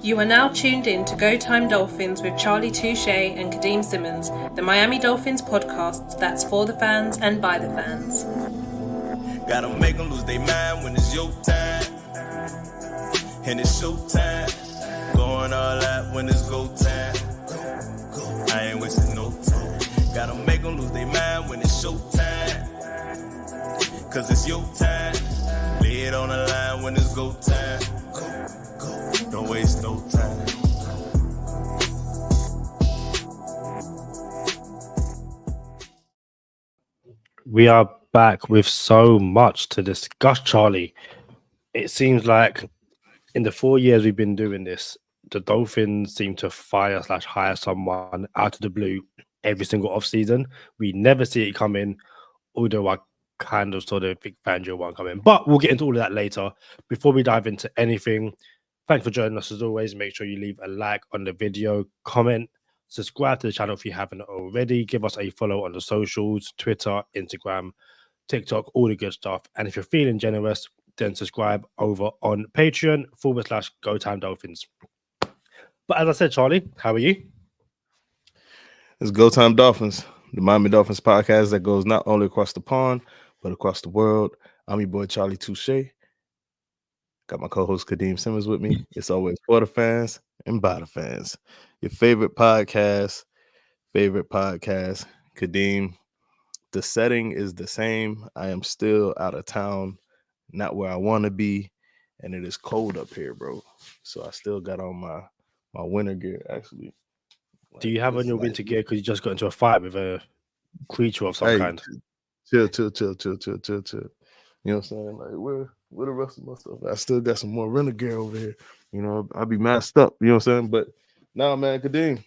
You are now tuned in to Go Time Dolphins with Charlie Touche and Kadeem Simmons, the Miami Dolphins podcast that's for the fans and by the fans. Gotta make them lose their mind when it's your time. And it's show time. Going all out when it's go time. I ain't wasting no time. Gotta make them lose their mind when it's show time. Cause it's your time. Lay it on the line when it's go time. Don't waste no time. We are back with so much to discuss, Charlie. It seems like in the 4 years we've been doing this, the Dolphins seem to hire someone out of the blue every single offseason. We never see it coming, although I kind of saw the Vic Fangio one coming. But we'll get into all of that later. Before we dive into anything, thanks for joining us as always. Make sure you leave a like on the video, comment, subscribe to the channel if you haven't already. Give us a follow on the socials, Twitter, Instagram, TikTok, all the good stuff. And if you're feeling generous, then subscribe over on Patreon /Go Time Dolphins. But as I said, Charlie, how are you? It's Go Time Dolphins, the Miami Dolphins podcast that goes not only across the pond, but across the world. I'm your boy, Charlie Touche. Got my co-host, Kadeem Simmons, with me. It's always for the fans and by the fans. Your favorite podcast. Kadeem, the setting is the same. I am still out of town, not where I want to be, and it is cold up here, bro. So I still got on my winter gear, actually. Do you have on your winter gear because you just got into a fight with a creature of some kind? Chill. You know what I'm saying? Like, where the rest of my stuff? I still got some more winter gear over here. You know, I'll be masked up. You know what I'm saying? But now, man, Kadeem,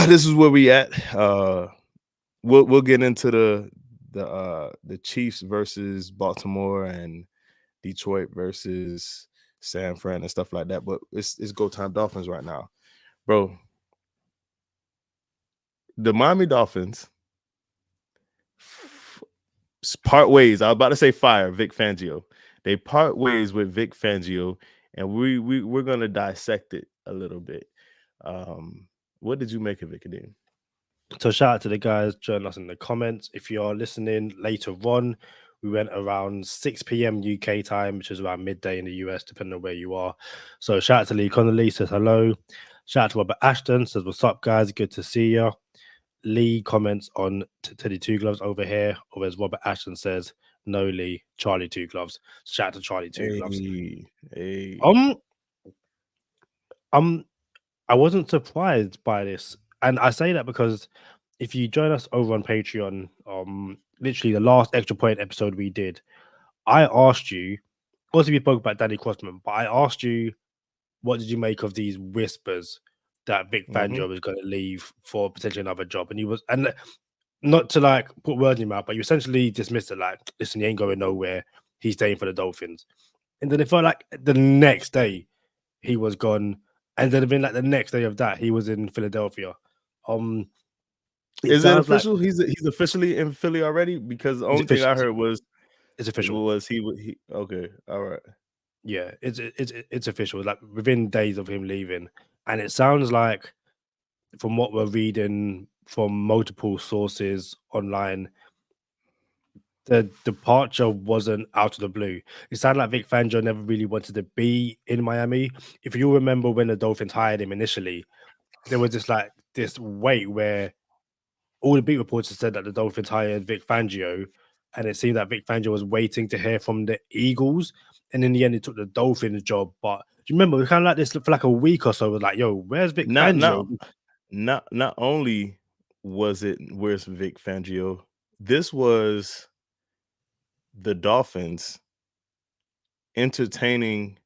this is where we at. We'll get into the Chiefs versus Baltimore and Detroit versus San Fran and stuff like that. But it's Go Time Dolphins right now, bro. The Miami Dolphins part ways. I was about to say fire Vic Fangio. They part ways with Vic Fangio, and we're gonna dissect it a little bit. What did you make of it, Kadeem? So shout out to the guys joining us in the comments. If you're listening later on, we went around 6 p.m. UK time, which is around midday in the US, depending on where you are. So shout out to Lee Connolly, says hello. Shout out to Robert Ashton, says what's up, guys? Good to see you. Lee comments on Teddy Two Gloves over here, or as Robert Ashton says, no Lee, Charlie Two Gloves. Shout out to Charlie Two Gloves. Hey. I wasn't surprised by this. And I say that because if you join us over on Patreon, literally the last Extra Point episode we did, I asked you, also we spoke about Danny Crossman, but I asked you, what did you make of these whispers that Vic Fangio was going to leave for potentially another job? And he was, and not to like put words in your mouth, but you essentially dismissed it like, listen, he ain't going nowhere. He's staying for the Dolphins. And then it felt like the next day he was gone. And then been like the next day of that, he was in Philadelphia. Is it official? Like, he's officially in Philly already? Because the only thing I heard was it's official. Was he okay? All right. Yeah, it's official. Like within days of him leaving, and it sounds like, from what we're reading from multiple sources online, the departure wasn't out of the blue. It sounded like Vic Fangio never really wanted to be in Miami. If you remember when the Dolphins hired him initially, there was this wait where all the beat reporters said that the Dolphins hired Vic Fangio, and it seemed that Vic Fangio was waiting to hear from the Eagles. And in the end, he took the Dolphins job. But do you remember, we kind of like this for like a week or so. It was like, yo, where's Vic Fangio? Not only was it where's Vic Fangio, this was the Dolphins entertaining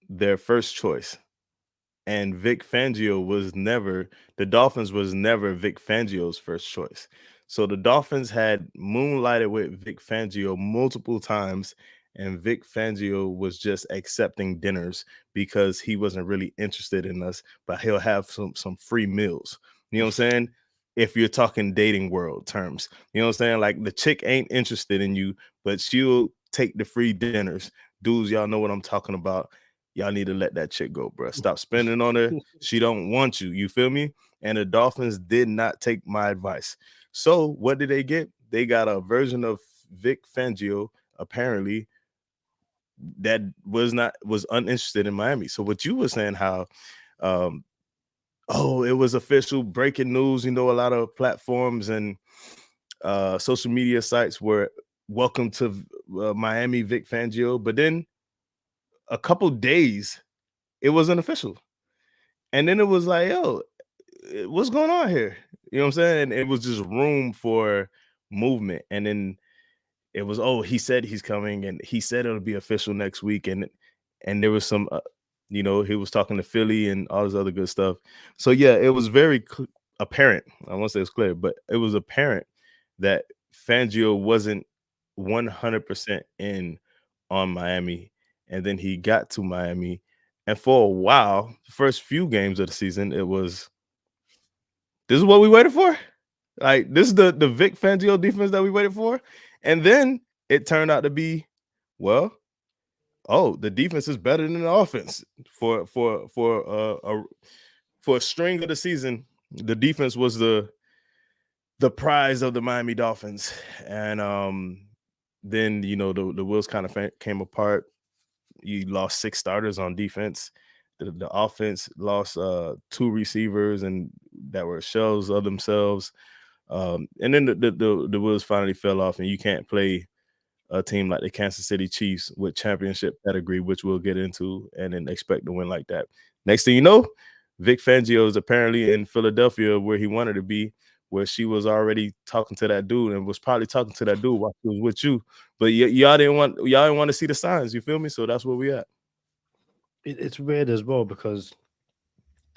their first choice. And Vic Fangio the Dolphins was never Vic Fangio's first choice. So the Dolphins had moonlighted with Vic Fangio multiple times, and Vic Fangio was just accepting dinners because he wasn't really interested in us, but he'll have some free meals. You know what I'm saying? If you're talking dating world terms, you know what I'm saying? Like the chick ain't interested in you, but she'll take the free dinners. Dudes, y'all know what I'm talking about. y'all need to let that chick go, bro. Stop spending on her. She don't want you. You feel me? And the Dolphins did not take my advice. So what did they get? They got a version of Vic Fangio, apparently, that was uninterested in Miami. So what you were saying, how it was official breaking news. A lot of platforms and social media sites were welcome to Miami Vic Fangio, but then a couple days it wasn't official, and then it was like, yo, what's going on here? You know what I'm saying? And it was just room for movement, and then it was, he said he's coming, and he said it'll be official next week, and there was some he was talking to Philly and all this other good stuff. So yeah, it was very apparent. I won't say it's clear, but it was apparent that Fangio wasn't 100% in on Miami. And then he got to Miami. And for a while, the first few games of the season, it was, this is what we waited for? Like, this is the Vic Fangio defense that we waited for? And then it turned out to be, well, the defense is better than the offense. For a string of the season, the defense was the prize of the Miami Dolphins. And then the wheels kind of came apart. You lost 6 starters on defense. The offense lost 2 receivers and that were shells of themselves. And then the wheels finally fell off, and you can't play a team like the Kansas City Chiefs with championship pedigree, which we'll get into, and then expect to win like that. Next thing you know, Vic Fangio is apparently in Philadelphia, where he wanted to be, where she was already talking to that dude, and was probably talking to that dude while he was with you. But y'all didn't want to see the signs. You feel me? So that's where we at. It's weird as well because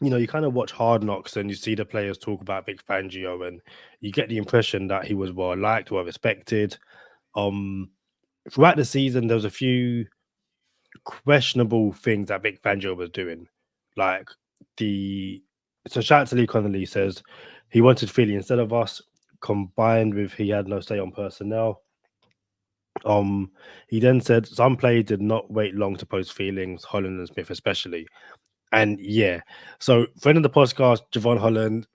you kind of watch Hard Knocks and you see the players talk about Vic Fangio, and you get the impression that he was well liked, well respected. Throughout the season, there was a few questionable things that Vic Fangio was doing, like so shout out to Lee Connolly, says he wanted Philly instead of us, combined with he had no say on personnel. He then said some players did not wait long to post feelings, Holland and Smith especially. And yeah, so friend of the podcast, Javon Holland,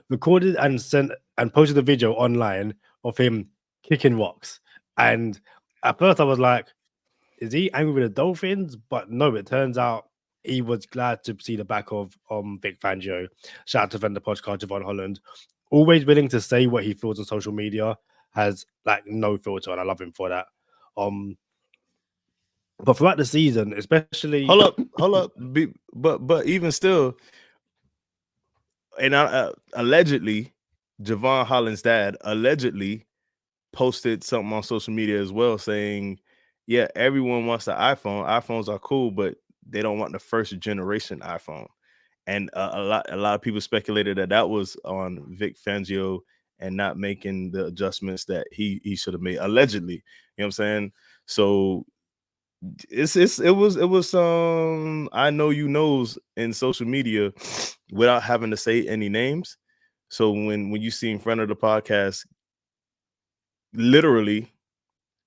recorded and sent and posted a video online of him kicking rocks. And at first I was like, is he angry with the Dolphins? But no, it turns out he was glad to see the back of Vic Fangio. Shout out to friend of the podcast, Javon Holland. Always willing to say what he feels on social media, has like no filter, and I love him for that. But throughout the season, especially, hold up, but even still, and allegedly, Javon Holland's dad allegedly posted something on social media as well, saying, "Yeah, everyone wants the iPhone. iPhones are cool, but they don't want the first generation iPhone." And a lot of people speculated that was on Vic Fangio and not making the adjustments that he should have made, allegedly. You know what I'm saying? So it was I know you knows in social media without having to say any names. So when you see in front of the podcast literally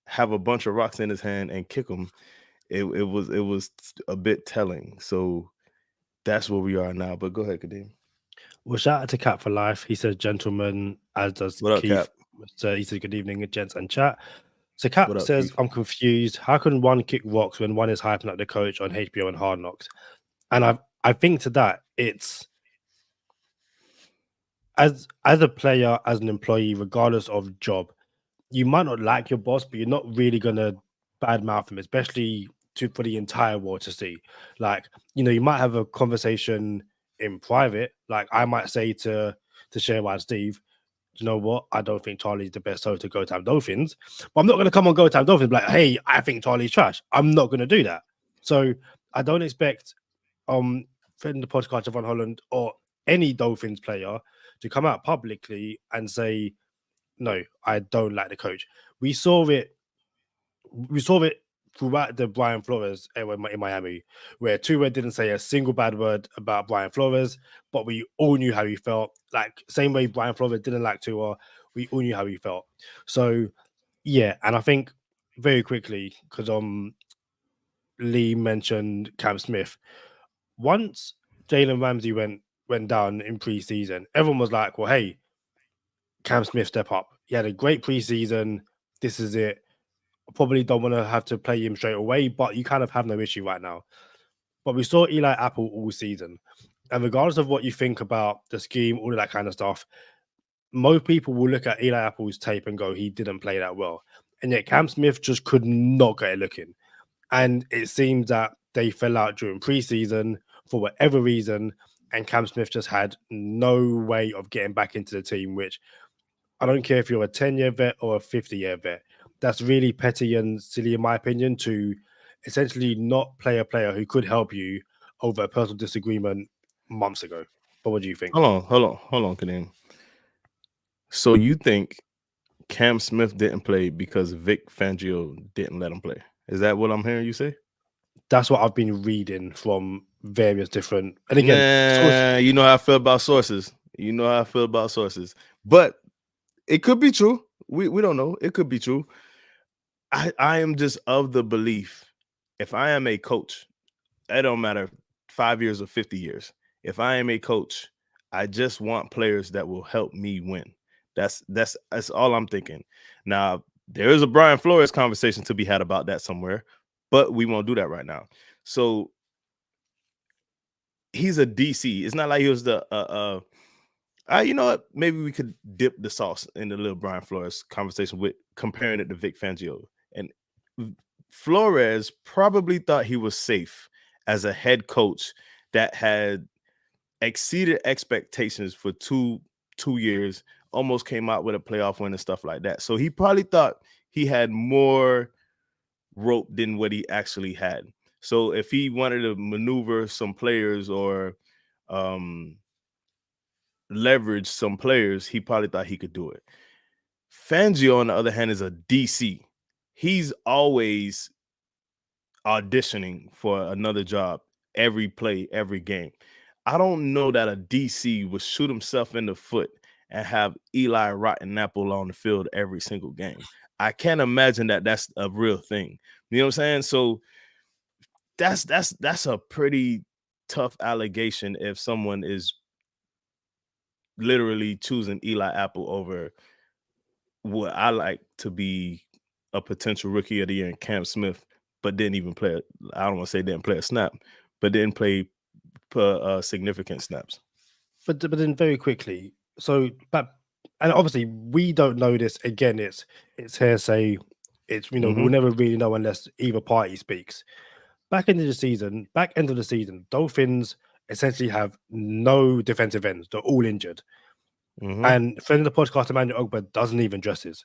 have a bunch of rocks in his hand and kick them, it was a bit telling. So that's where we are now. But go ahead, Kadeem. Well, shout out to Cap for life. He says, gentlemen, as does What up, Keith. Cap? So he says, good evening, gents and chat. So Cap What up, says, Keith? I'm confused. How can one kick rocks when one is hyping up the coach on HBO and Hard Knocks? And I think to that, it's as a player, as an employee, regardless of job, you might not like your boss, but you're not really gonna badmouth him, especially for the entire world to see. Like, you might have a conversation in private. Like I might say to Sherwan Steve, you know what? I don't think Charlie's the best host to Go Time Dolphins. But I'm not going to come on Go Time Dolphins like, hey, I think Charlie's trash. I'm not going to do that. So I don't expect friend of the podcast, Javon Holland, or any Dolphins player to come out publicly and say, no, I don't like the coach. We saw it throughout the Brian Flores era in Miami, where Tua didn't say a single bad word about Brian Flores, but we all knew how he felt. Like, same way Brian Flores didn't like Tua, we all knew how he felt. So, yeah, and I think very quickly, because Lee mentioned Cam Smith. Once Jalen Ramsey went down in preseason, everyone was like, well, hey, Cam Smith step up. He had a great preseason. This is it. Probably don't want to have to play him straight away, but you kind of have no issue right now. But we saw Eli Apple all season. And regardless of what you think about the scheme, all of that kind of stuff, most people will look at Eli Apple's tape and go, he didn't play that well. And yet Cam Smith just could not get it looking. And it seems that they fell out during preseason for whatever reason. And Cam Smith just had no way of getting back into the team, which I don't care if you're a 10-year vet or a 50-year vet. That's really petty and silly, in my opinion, to essentially not play a player who could help you over a personal disagreement months ago. But what do you think? Hold on, Kadeem. So you think Cam Smith didn't play because Vic Fangio didn't let him play? Is that what I'm hearing you say? That's what I've been reading from various different. And again, you know how I feel about sources. But it could be true. We don't know. It could be true. I am just of the belief, if I am a coach, it don't matter 5 years or 50 years. If I am a coach, I just want players that will help me win. That's all I'm thinking. Now, there is a Brian Flores conversation to be had about that somewhere, but we won't do that right now. So he's a DC. It's not like he was the you know what? Maybe we could dip the sauce in the little Brian Flores conversation with comparing it to Vic Fangio. And Flores probably thought he was safe as a head coach that had exceeded expectations for two years, almost came out with a playoff win and stuff like that. So he probably thought he had more rope than what he actually had. So if he wanted to maneuver some players or leverage some players, he probably thought he could do it. Fangio, on the other hand, is a DC. He's always auditioning for another job every play, every game. I don't know that a DC would shoot himself in the foot and have Eli Rotten Apple on the field every single game. I can't imagine that that's a real thing. You know what I'm saying? So that's a pretty tough allegation if someone is literally choosing Eli Apple over what I like to be a potential rookie of the year in Cam Smith, but didn't even play. I don't want to say didn't play a snap, but didn't play significant snaps. But then very quickly, so and obviously we don't know this. Again, it's hearsay. It's we'll never really know unless either party speaks. Back end of the season, Dolphins essentially have no defensive ends. They're all injured. And friend of the podcast, Emmanuel Ogba, doesn't even dress his.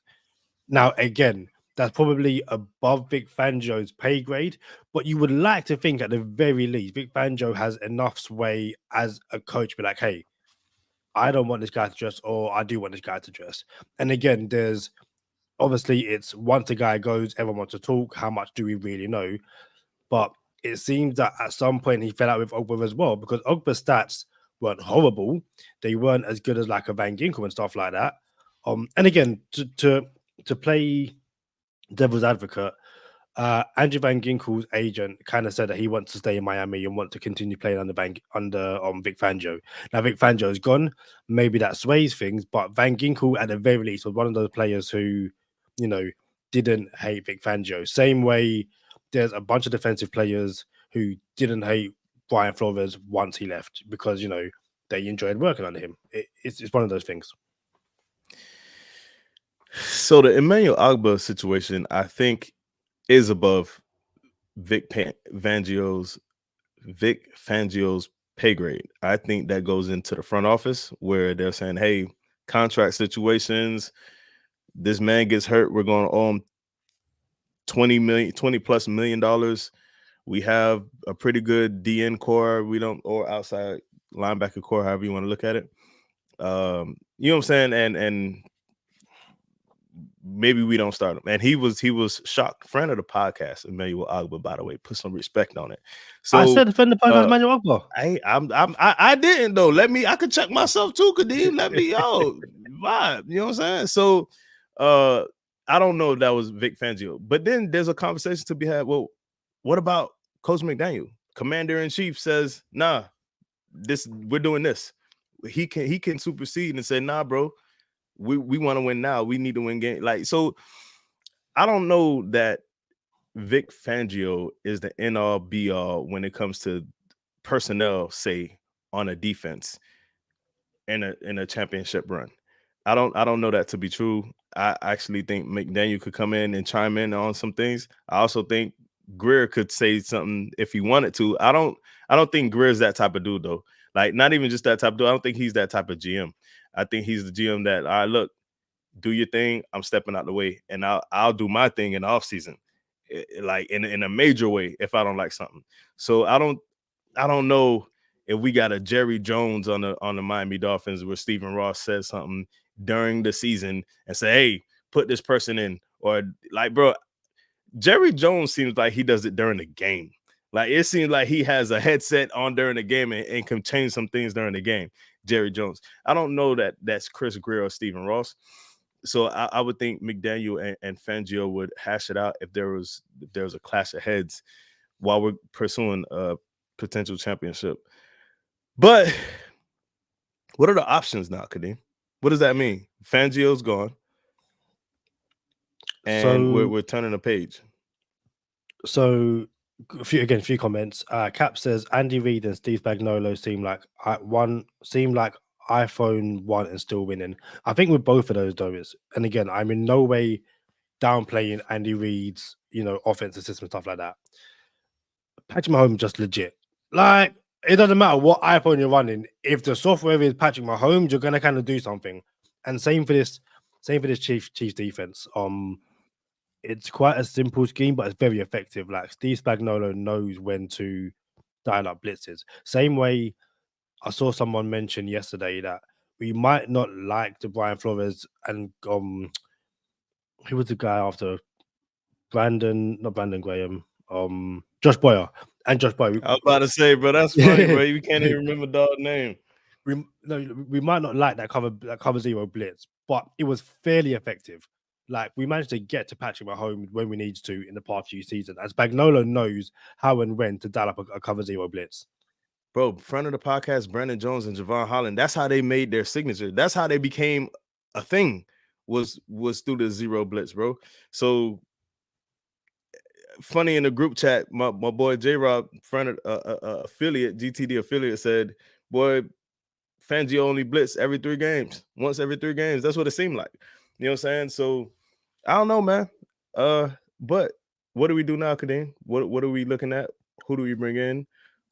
Now, again, that's probably above Vic Fangio's pay grade, but you would like to think at the very least, Vic Fangio has enough sway as a coach to be like, hey, I don't want this guy to dress, or I do want this guy to dress. And again, there's obviously it's once a guy goes, everyone wants to talk. How much do we really know? But it seems that at some point he fell out with Ogba as well, because Ogba's stats weren't horrible. They weren't as good as like a Van Ginkel and stuff like that. And again, to play devil's advocate, Andrew Van Ginkel's agent kind of said that he wants to stay in Miami and want to continue playing under Vic Fangio. Now Vic Fangio is gone. Maybe that sways things, but Van Ginkel at the very least was one of those players who, didn't hate Vic Fangio. Same way there's a bunch of defensive players who didn't hate Brian Flores once he left because, they enjoyed working under him. It's one of those things. So the Emmanuel Ogba situation, I think, is above Vic Fangio's pay grade. I think that goes into the front office where they're saying, hey, contract situations, this man gets hurt, we're going to owe him $20+ million. We have a pretty good DN core. Or outside linebacker core, however you want to look at it. You know what I'm saying? And maybe we don't start him. And he was shocked. Friend of the podcast, Emmanuel Ogba, by the way, put some respect on it. So I said friend of the podcast, Emmanuel Ogba. I didn't though. I could check myself too, Kadeem. Let me vibe. You know what I'm saying? So I don't know if that was Vic Fangio, but then there's a conversation to be had. Well, what about Coach McDaniel, commander-in-chief, says, nah, we're doing this. He can supersede and say, nah, bro, we want to win now. We need to win game. Like, so I don't know that Vic Fangio is the end-all be-all when it comes to personnel, say, on a defense in a championship run. I don't know that to be true. I actually think McDaniel could come in and chime in on some things. I also think Greer could say something if he wanted to. I don't think Greer's that type of dude, though. Like, not even just that type of dude. I don't think he's that type of GM. I think he's the GM that, all right, look, do your thing. I'm stepping out the way, and I'll do my thing in the offseason, like in a major way if I don't like something. So I don't know if we got a Jerry Jones on the Miami Dolphins where Stephen Ross says something during the season and say, hey, put this person in. Or like, bro, Jerry Jones seems like he does it during the game. Like, it seems like he has a headset on during the game and can change some things during the game. Jerry Jones. I don't know that that's Chris Greer or Stephen Ross. So I would think McDaniel and Fangio would hash it out if there was a clash of heads while we're pursuing a potential championship. But what are the options now, Kadeem? What does that mean? Fangio's gone, and we're turning a page. So a few comments. Cap says Andy Reid and Steve Spagnuolo seem like iPhone 1 and still winning. I think with both of those, though, and again, I'm in no way downplaying Andy Reid's, offensive system and stuff like that. Patrick Mahomes just legit. Like, it doesn't matter what iPhone you're running. If the software is Patrick Mahomes, you're gonna kind of do something. And same for this Chiefs defense. It's quite a simple scheme, but it's very effective. Like, Steve Spagnuolo knows when to dial up blitzes. Same way I saw someone mention yesterday that we might not like the Brian Flores and who was the guy after not Brandon Graham, Josh Boyer. And Josh Boyer. I was about to say, bro, that's funny, bro. You can't even remember dog name. We might not like that cover zero blitz, but it was fairly effective. Like, we managed to get to Patrick Mahomes when we needed to in the past few seasons. And Spagnuolo knows how and when to dial up a cover zero blitz. Bro, friend of the podcast, Brandon Jones and Javon Holland, that's how they made their signature. That's how they became a thing, was through the zero blitz, bro. So funny, in the group chat, my boy J-Rob, friend of affiliate, GTD affiliate, said, boy, Fangio only blitz once every 3 games. That's what it seemed like. You know what I'm saying? So I don't know, man. But what do we do now, Kadeem? What are we looking at? Who do we bring in?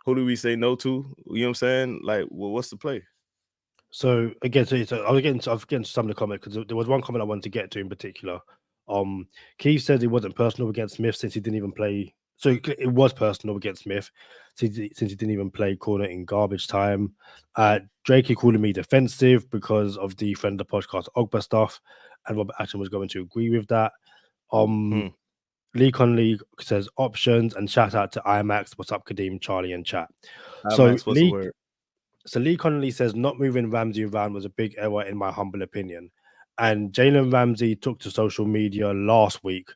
Who do we say no to? You know what I'm saying? Like, well, what's the play? So again, I was getting to some of the comments, because there was one comment I wanted to get to in particular. Keith said it wasn't personal against Smith since he didn't even play. So it was personal against Smith since he didn't even play corner in garbage time. Drake calling me defensive because of the friend of the podcast Ogba stuff, and Robert Ashton was going to agree with that. Lee Conley says options, and shout out to IMAX. What's up, Kadeem, Charlie, and chat. IMAX, what's the word? So Lee Conley says not moving Ramsey around was a big error in my humble opinion. And Jalen Ramsey took to social media last week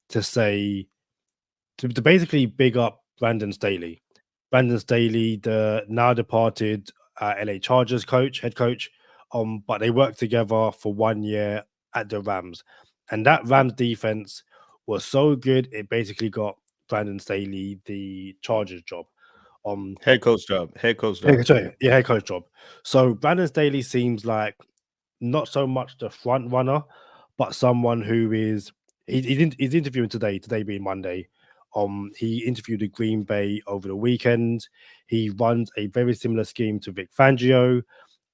to say, to basically big up Brandon Staley. Brandon Staley, the now departed LA Chargers head coach, but they worked together for 1 year at the Rams. And that Rams defense was so good, it basically got Brandon Staley the Chargers job. Head coach job. Head coach job. So Brandon Staley seems like not so much the front runner, but someone who is he's interviewing today being Monday. He interviewed at Green Bay over the weekend. He runs a very similar scheme to Vic Fangio.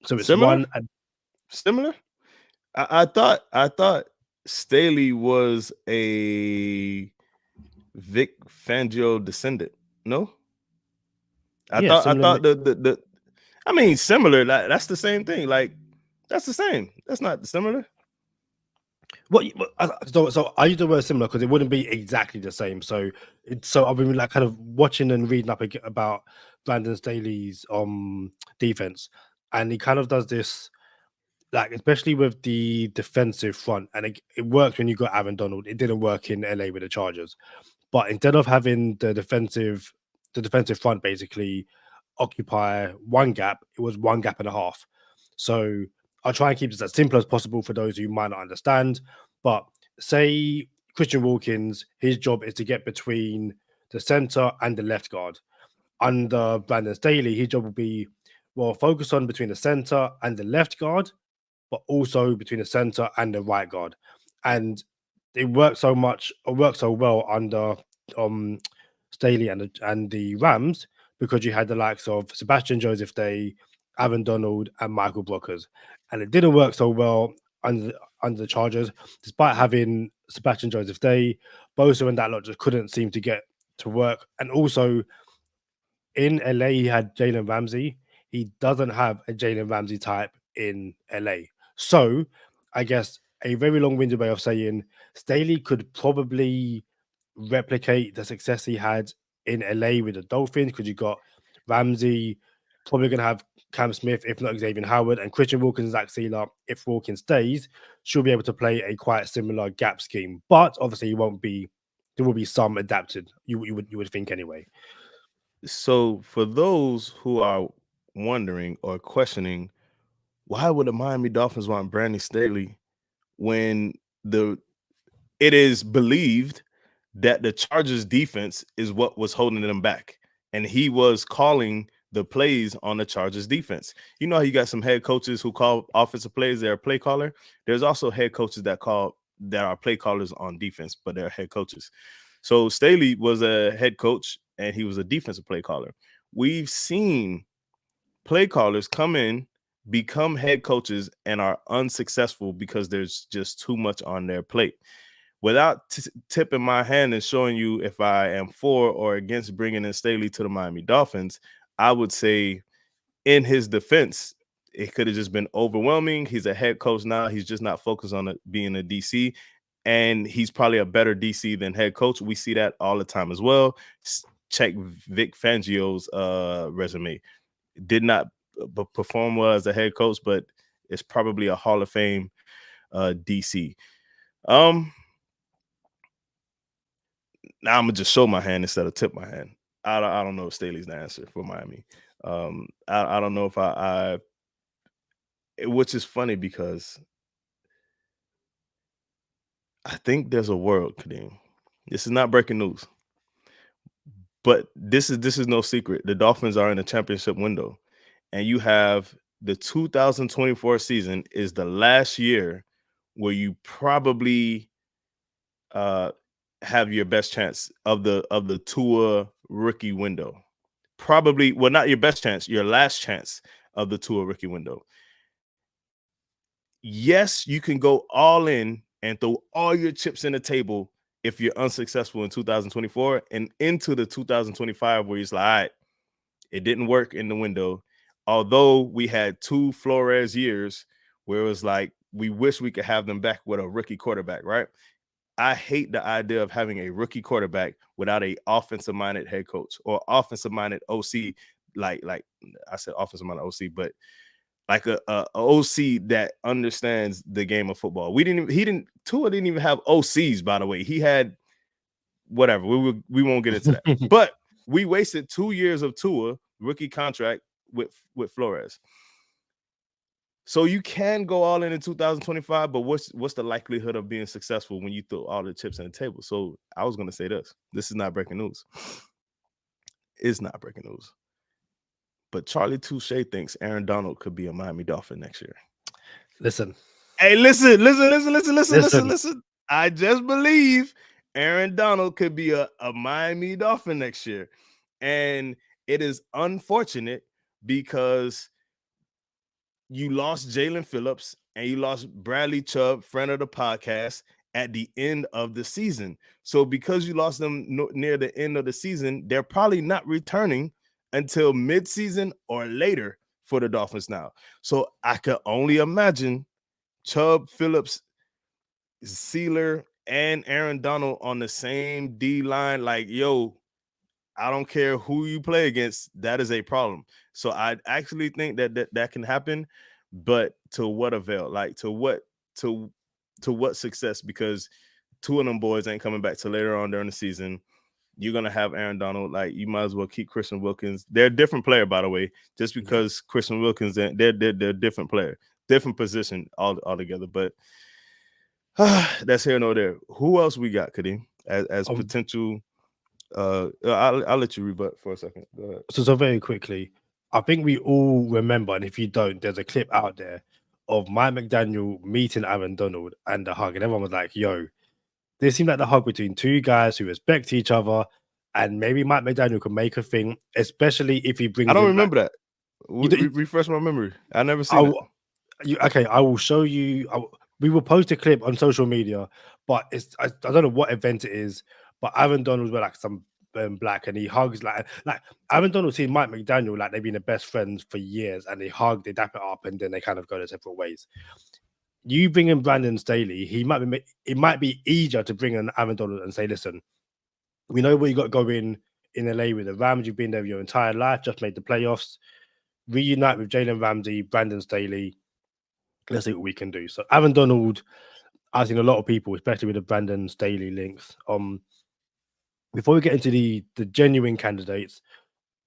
So it's similar. I thought Staley was a Vic Fangio descendant. No, I thought the I mean, similar. That's the same thing. Like, that's the same. That's not similar. So I use the word similar because it wouldn't be exactly the same. So I've been like kind of watching and reading up about Brandon Staley's defense, and he kind of does this, like, especially with the defensive front, and it worked when you got Aaron Donald. It didn't work in LA with the Chargers, but instead of having the defensive the defensive front basically occupy one gap. It was one gap and a half. So I'll try and keep this as simple as possible for those who might not understand. But say Christian Wilkins, his job is to get between the center and the left guard. Under Brandon Staley, his job will be focus on between the center and the left guard, but also between the center and the right guard. And it worked so well under Staley and the Rams because you had the likes of Sebastian Joseph Day, Aaron Donald, and Michael Brockers. And it didn't work so well under the Chargers, despite having Sebastian Joseph Day. Bosa and that lot just couldn't seem to get to work. And also in LA, he had Jalen Ramsey. He doesn't have a Jalen Ramsey type in LA. So I guess a very long-winded way of saying Staley could probably replicate the success he had in LA with the Dolphins because you got Ramsey, probably going to have Cam Smith, if not Xavier Howard, and Christian Wilkins, Zach Sealer, if Wilkins stays, she'll be able to play a quite similar gap scheme. But obviously, there will be some adapted, you would think anyway. So for those who are wondering or questioning, why would the Miami Dolphins want Brandon Staley when it is believed that the Chargers defense is what was holding them back, and he was calling the plays on the Chargers defense? You know how you got some head coaches who call offensive plays, they're a play caller. There's also head coaches that are play callers on defense, but they're head coaches. So Staley was a head coach and he was a defensive play caller. We've seen play callers come in, become head coaches, and are unsuccessful because there's just too much on their plate. Without tipping my hand and showing you if I am for or against bringing in Staley to the Miami Dolphins, I would say in his defense, it could have just been overwhelming. He's a head coach now. He's just not focused on being a DC. And he's probably a better DC than head coach. We see that all the time as well. Check Vic Fangio's resume. Did not perform well as a head coach, but it's probably a Hall of Fame DC. Now I'm gonna just show my hand instead of tip my hand. I don't know if Staley's the answer for Miami. I don't know if which is funny because I think there's a world, Kadeem. This is not breaking news, but this is no secret. The Dolphins are in a championship window, and you have the 2024 season is the last year where you probably have your best chance of the Tua rookie window. Probably, well, not your best chance, your last chance of the Tua rookie window. Yes, you can go all in and throw all your chips in the table if you're unsuccessful in 2024 and into the 2025 where it's like, all right, it didn't work in the window. Although we had 2 Flores years where it was like, we wish we could have them back with a rookie quarterback, right? I hate the idea of having a rookie quarterback without a offensive-minded head coach or offensive-minded OC. Like I said, offensive-minded OC, but like a OC that understands the game of football. Tua didn't even have OCs, by the way. He had whatever. We won't get into that. But we wasted 2 years of Tua rookie contract with Flores. So you can go all in 2025, but what's the likelihood of being successful when you throw all the chips on the table? So I was going to say this. This is not breaking news. It's not breaking news. But Charlie Touche thinks Aaron Donald could be a Miami Dolphin next year. Listen. Hey, listen. I just believe Aaron Donald could be a Miami Dolphin next year. And it is unfortunate because you lost Jalen Phillips and you lost Bradley Chubb, friend of the podcast, at the end of the season. So because you lost them near the end of the season, they're probably not returning until midseason or later for the Dolphins now. So I could only imagine Chubb, Phillips, Sealer, and Aaron Donald on the same D line. Like, yo, I don't care who you play against. That is a problem. So I actually think that can happen, but to what avail? Like to what success? Because 2 of them boys ain't coming back till later on during the season. you're gonna have Aaron Donald. Like, you might as well keep Christian Wilkins. They're a different player, by the way. Just because Christian Wilkins, they're a different player, different position altogether. But that's here nor there. Who else we got, Kadeem, as potential? I'll let you rebut for a second. Go ahead. So very quickly, I think we all remember, and if you don't, there's a clip out there of Mike McDaniel meeting Aaron Donald and the hug, and everyone was like, "Yo, this seemed like the hug between two guys who respect each other." And maybe Mike McDaniel could make a thing, especially if he brings. I don't remember that. Refresh my memory. I never seen it. Okay, I will show you. We will post a clip on social media, but I don't know what event it is. But Aaron Donald's wear like some black, and he hugs like Aaron Donald seen Mike McDaniel like they've been the best friends for years, and they hug, they dap it up, and then they kind of go their separate ways. You bring in Brandon Staley, it might be easier to bring in Aaron Donald and say, listen, we know what you got going in LA with the Rams. You've been there your entire life, just made the playoffs. Reunite with Jalen Ramsey, Brandon Staley. Let's see what we can do. So Aaron Donald, I've seen a lot of people, especially with the Brandon Staley links. Before we get into the genuine candidates,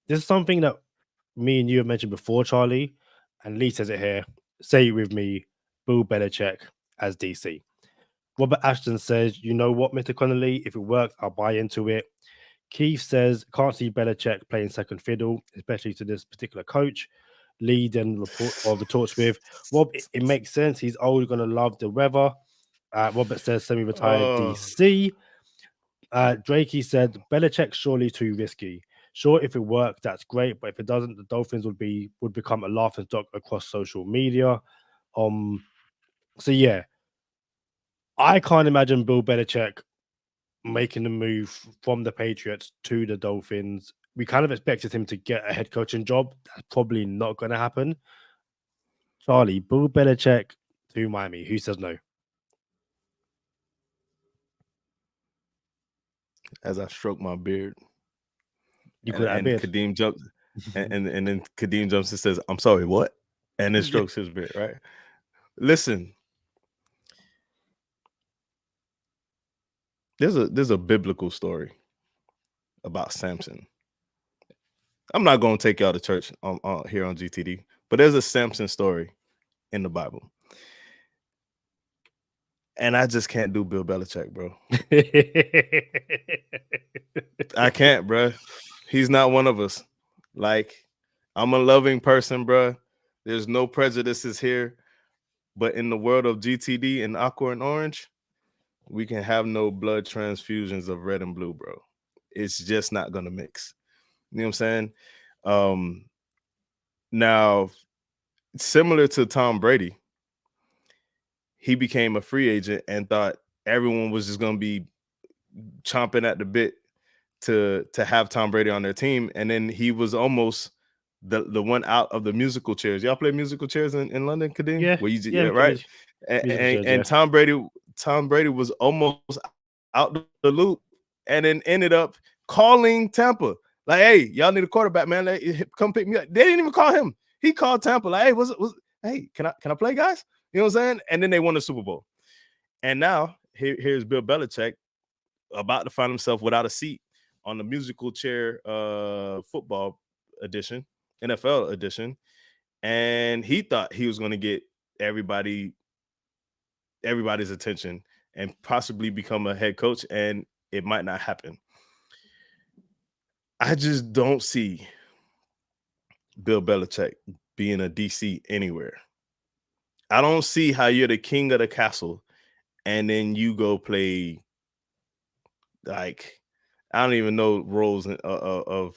this is something that me and you have mentioned before, Charlie, and Lee says it here. Say it with me, Bill Belichick as DC. Robert Ashton says, you know what, Mr. Connolly, if it works, I'll buy into it. Keith says, can't see Belichick playing second fiddle, especially to this particular coach. Lee then the talks with Rob. It makes sense. He's always going to love the weather. Robert says, semi-retired DC. Drakey said, Belichick surely too risky. Sure, if it works, that's great, but if it doesn't, the Dolphins would become a laughingstock across social media. So yeah, I can't imagine Bill Belichick making the move from the Patriots to the Dolphins. We kind of expected him to get a head coaching job. That's probably not going to happen. Charlie, Bill Belichick to Miami. Who says no? As I stroke my beard, you put that beard. Kadeem jumps, and then Kadeem jumps and says, "I'm sorry, what?" And then strokes his beard. Right? Listen, there's a biblical story about Samson. I'm not going to take y'all to church here on GTD, but there's a Samson story in the Bible. And I just can't do Bill Belichick, bro. I can't, bro. He's not one of us. Like, I'm a loving person, bro. There's no prejudices here. But in the world of GTD and aqua and orange, we can have no blood transfusions of red and blue, bro. It's just not going to mix. You know what I'm saying? Now, similar to Tom Brady, he became a free agent and thought everyone was just going to be chomping at the bit to have Tom Brady on their team. And then he was almost the one out of the musical chairs. Y'all play musical chairs in London, Kadeem? Yeah. Where you right? And Tom Brady was almost out the loop and then ended up calling Tampa. Like, hey, y'all need a quarterback, man. Come pick me up. They didn't even call him. He called Tampa. Like, hey, can I play, guys? You know what I'm saying? And then they won the Super Bowl. And now here's Bill Belichick about to find himself without a seat on the musical chair football edition, NFL edition. And he thought he was going to get everybody's attention and possibly become a head coach, and it might not happen. I just don't see Bill Belichick being a DC anywhere. I don't see how you're the king of the castle and then you go play, like, I don't even know roles of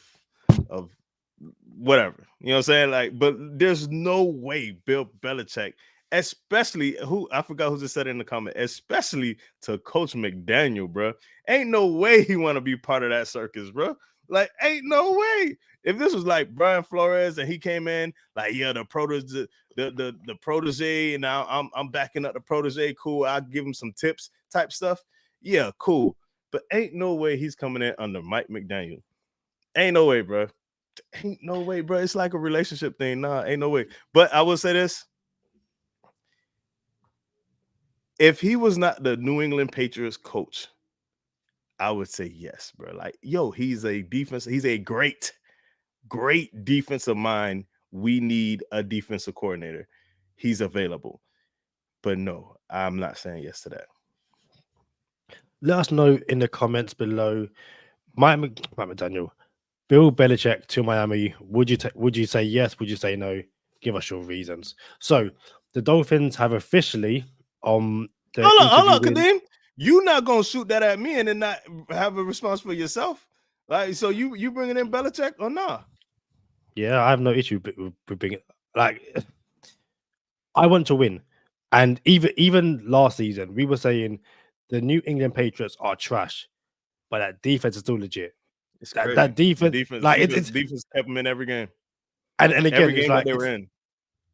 whatever. You know what I'm saying? Like, but there's no way Bill Belichick, especially I forgot who just said it in the comment, especially to Coach McDaniel, bro. Ain't no way he want to be part of that circus, bro. Like, ain't no way. If this was like Brian Flores and he came in like, yeah, the protege, and now I'm backing up the protege. Cool, I'll give him some tips type stuff. Yeah, cool. But ain't no way he's coming in under Mike McDaniel. Ain't no way, bro. Ain't no way, bro. It's like a relationship thing. Nah, ain't no way. But I will say this. If he was not the New England Patriots coach, I would say yes, bro. Like, yo, he's a great defensive mind. We need a defensive coordinator. He's available. But no, I'm not saying yes to that. Let us know in the comments below. Mike McDaniel, Bill Belichick to Miami. Would you say yes? Would you say no? Give us your reasons. So the Dolphins have officially the Hold interview on, win. Kadeem. You not gonna shoot that at me and then not have a response for yourself? Like, so you bringing in Belichick or not? Yeah, I have no issue with being like I want to win. And even last season, we were saying the New England Patriots are trash, but that defense is still legit. It's That crazy. The defense, defense, like defense, it's defense kept them in every game. and Every again, it's game that like they were in.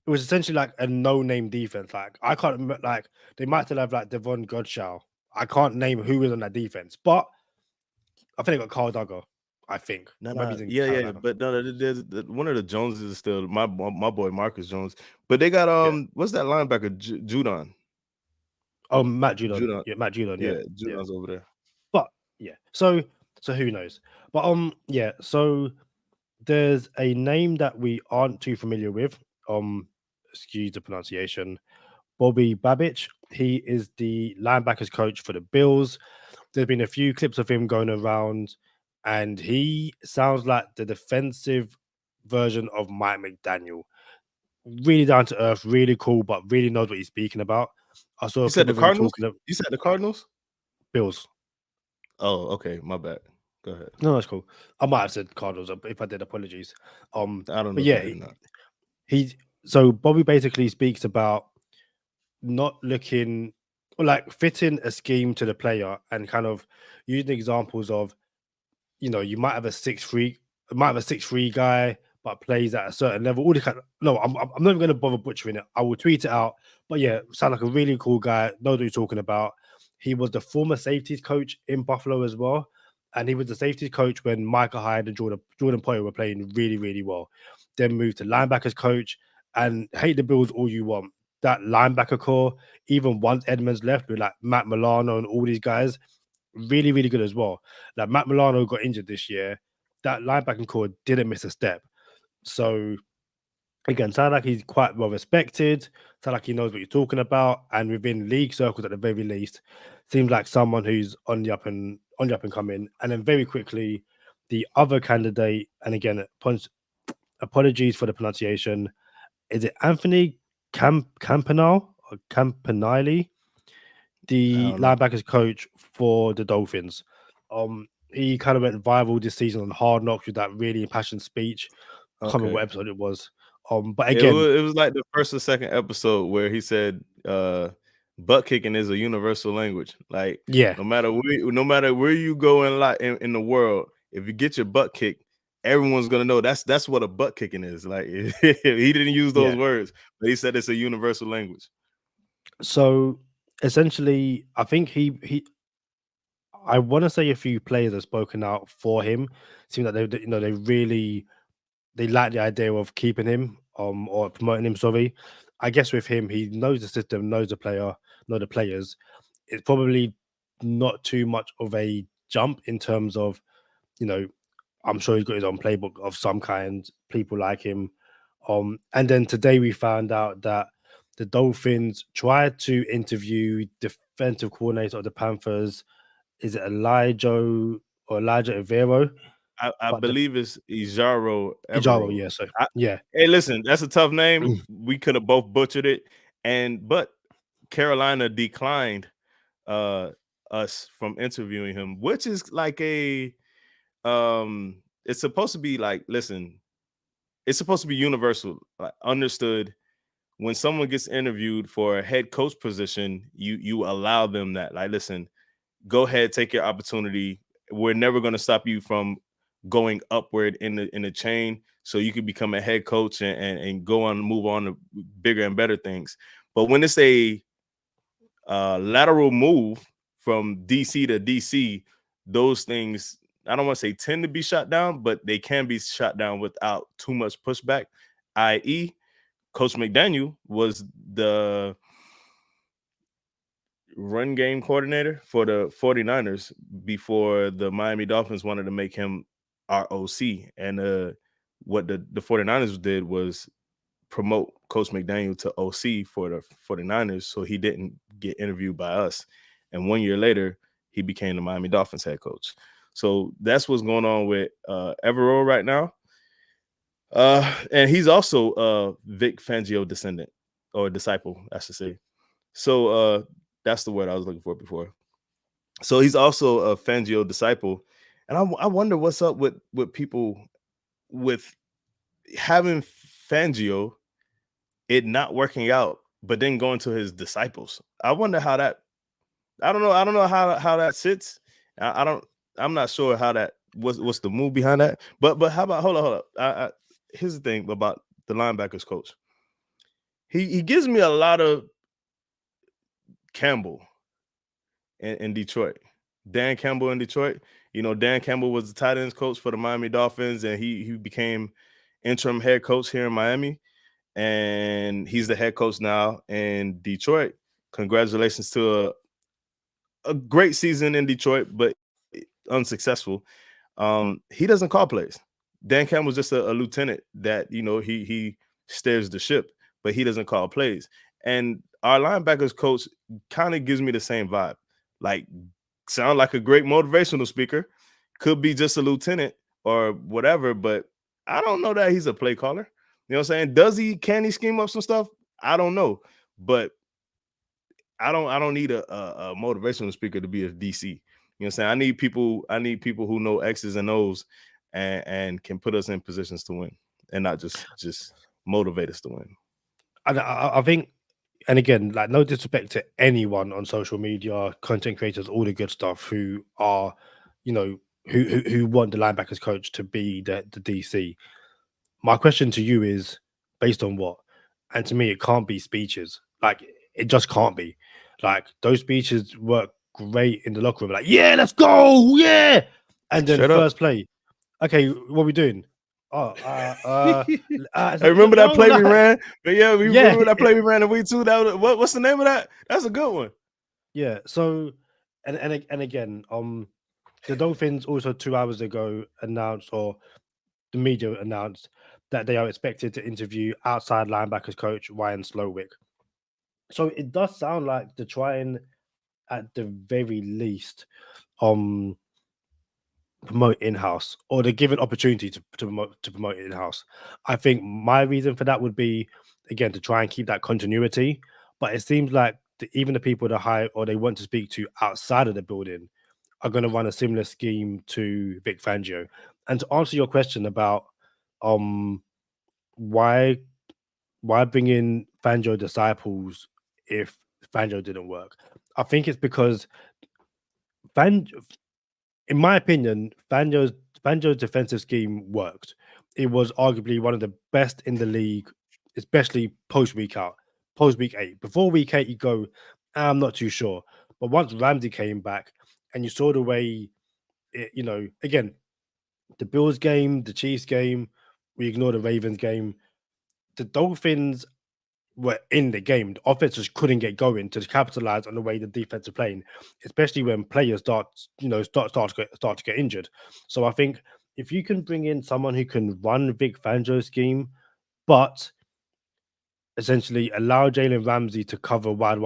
it was essentially like a no-name defense. Like I can't remember, like they might still have like Devon Godchaux. I can't name who is on that defense, but I think they got Carl Duggar. I think maybe he's in Yeah, Carolina. but no, there's one of the Joneses is still my boy Marcus Jones. But they got Yeah. what's that linebacker Judon? Oh, Matt Judon. Judon, Yeah, Matt Judon. yeah, Yeah. Judon's over there. But yeah, so who knows? But yeah, so there's a name that we aren't too familiar with. Excuse the pronunciation. Bobby Babich. He is the linebackers coach for the Bills. There's been a few clips of him going around, and he sounds like the defensive version of Mike McDaniel. Really down to earth, really cool, but really knows what he's speaking about. I saw a You said clip the of him Cardinals? talking about You said the Cardinals? Bills. Oh, okay, my bad. Go ahead. No, that's cool. I might have said Cardinals. If I did, apologies. I don't know But if yeah, you did or not. he's so Bobby basically speaks about not looking or like fitting a scheme to the player and kind of using examples of, you might have a 6'3", guy, but plays at a certain level. All the kind of, no, I'm not even going to bother butchering it. I will tweet it out. But yeah, sound like a really cool guy. Knows what you're talking about. He was the former safeties coach in Buffalo as well, and he was the safeties coach when Micah Hyde and Jordan Poyer were playing really, really well. Then moved to linebackers coach, and hate the Bills all you want. That linebacker core, even once Edmonds left with like Matt Milano and all these guys, really, really good as well. Like Matt Milano got injured this year. That linebacking core didn't miss a step. So again, sound like he's quite well respected. Sound like he knows what you're talking about, and within league circles at the very least, seems like someone who's on the up and coming. And then very quickly, the other candidate, and again, apologies for the pronunciation. Is it Anthony Campanile or Campanile? The don't know. linebackers coach for the Dolphins. He kind of went viral this season on Hard Knocks with that really impassioned speech. I can't remember what episode it was. But again, it was like the first or second episode where he said butt kicking is a universal language. Like, yeah, no matter where you go in the world, if you get your butt kicked, everyone's gonna know that's what a butt kicking is. Like, he didn't use those words, but he said it's a universal language. So essentially, I think I want to say a few players have spoken out for him. Seem like they like the idea of keeping him or promoting him. Sorry, I guess with him, he knows the system, knows the player, know the players. It's probably not too much of a jump in terms of, I'm sure he's got his own playbook of some kind. People like him. And then today we found out that the Dolphins tried to interview defensive coordinator of the Panthers. Is it Elijah Evero? I believe it's Ijaro Ijaro, Evero. yeah. So yeah. Hey, listen, that's a tough name. We could have both butchered it, but Carolina declined us from interviewing him, which is like it's supposed to be like, listen, it's supposed to be universal, like, understood. When someone gets interviewed for a head coach position, you allow them that, like, listen, go ahead, take your opportunity. We're never going to stop you from going upward in the chain, so you can become a head coach and go on and move on to bigger and better things. But when it's a lateral move from DC to DC, those things, I don't want to say tend to be shot down, but they can be shot down without too much pushback, i.e. Coach McDaniel was the run game coordinator for the 49ers before the Miami Dolphins wanted to make him our OC. And what the 49ers did was promote Coach McDaniel to OC for the 49ers, so he didn't get interviewed by us. And 1 year later, he became the Miami Dolphins head coach. So that's what's going on with Everett right now. And he's also Vic Fangio descendant or disciple, I should say. So that's the word I was looking for before. So he's also a Fangio disciple. And I wonder what's up with people with having Fangio, it not working out, but then going to his disciples. I wonder how that, I don't know how that sits. I'm not sure how that, what's the move behind that. But how about, hold up. Here's the thing about the linebackers coach. He gives me a lot of Campbell in Detroit. Dan Campbell in Detroit. You know, Dan Campbell was the tight ends coach for the Miami Dolphins, and he became interim head coach here in Miami. And he's the head coach now in Detroit. Congratulations to a great season in Detroit, but unsuccessful. He doesn't call plays. Dan Campbell's just a lieutenant that, you know, he steers the ship, but he doesn't call plays. And our linebackers coach kind of gives me the same vibe. Like, sound like a great motivational speaker. Could be just a lieutenant or whatever, but I don't know that he's a play caller. You know what I'm saying? Can he scheme up some stuff? I don't know. But I don't need a motivational speaker to be a DC. You know what I'm saying? I need people who know X's and O's and can put us in positions to win and not just motivate us to win. I think, and again, like, no disrespect to anyone on social media, content creators, all the good stuff who are, you know, who want the linebackers coach to be the DC. My question to you is based on what? And to me, it can't be speeches. Like, it just can't be. Like, those speeches work great in the locker room. Like, yeah, let's go, yeah. And then first play, okay, what are we doing? Oh, I remember that play we ran. But yeah, remember that play we ran in week 2. That was, what's the name of that? That's a good one. Yeah. So, and again, the Dolphins also 2 hours ago announced, or the media announced, that they are expected to interview outside linebackers coach Ryan Slowick. So it does sound like they're trying, at the very least, promote in-house, or they're given opportunity to promote in-house. I think my reason for that would be, again, to try and keep that continuity. But it seems like even the people that hire or they want to speak to outside of the building are going to run a similar scheme to Vic Fangio. And to answer your question about why bring in Fangio disciples if Fangio didn't work, I think it's because in my opinion, Fangio's defensive scheme worked. It was arguably one of the best in the league, especially post week 8. Before week 8, you go, I'm not too sure. But once Ramsey came back and you saw the way, you know, again, the Bills game, the Chiefs game, we ignore the Ravens game, the Dolphins were in the game. The offense just couldn't get going to capitalize on the way the defense are playing, especially when players start to get injured. So I think if you can bring in someone who can run Vic Fangio's scheme, but essentially allow Jalen Ramsey to cover wide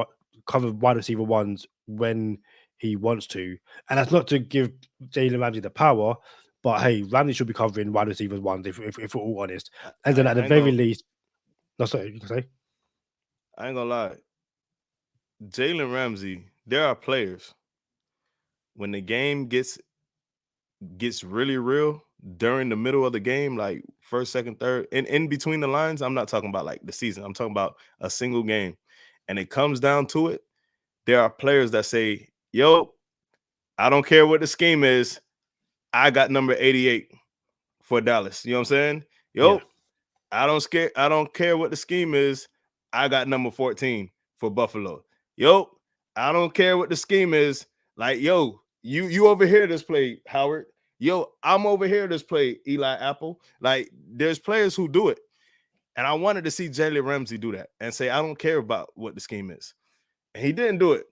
receiver ones when he wants to, and that's not to give Jalen Ramsey the power, but hey, Ramsey should be covering wide receivers ones if we're all honest. And then at the very least, no, sorry, you can say. I ain't gonna lie. Jalen Ramsey, there are players when the game gets really real during the middle of the game, like first, second, third, and in between the lines. I'm not talking about like the season. I'm talking about a single game. And it comes down to it. There are players that say, yo, I don't care what the scheme is. I got number 88 for Dallas. You know what I'm saying? Yo, yeah. I don't care what the scheme is. I got number 14 for Buffalo. Yo, I don't care what the scheme is. Like, yo, you over here this play, Howard. Yo, I'm over here this play, Eli Apple. Like, there's players who do it. And I wanted to see Jalen Ramsey do that and say, I don't care about what the scheme is. And he didn't do it.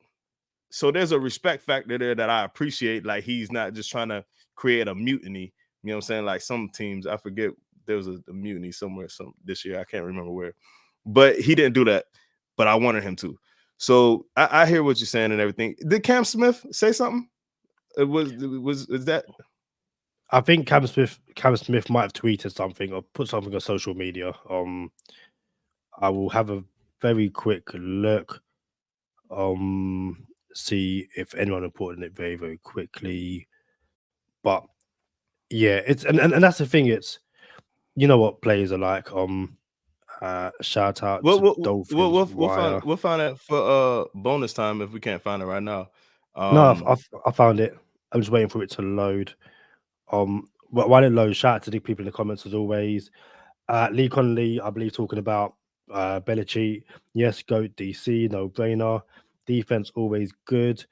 So there's a respect factor there that I appreciate. Like, he's not just trying to create a mutiny. You know what I'm saying? Like some teams, I forget, there was a mutiny somewhere this year. I can't remember where, but he didn't do that. But I wanted him to. So I hear what you're saying and everything. Did Cam Smith say something? Is that? I think Cam Smith might have tweeted something or put something on social media. I will have a very quick look. See if anyone reported it very, very quickly. But yeah, it's and that's the thing. It's, you know what players are like. Shout out to Dolphins Wire. We'll find it for bonus time if we can't find it right now. No, I found it. I'm just waiting for it to load. While it loads, shout out to the people in the comments as always. Lee Conley, I believe, talking about Belichick. Yes, go DC, no brainer. Defense always good.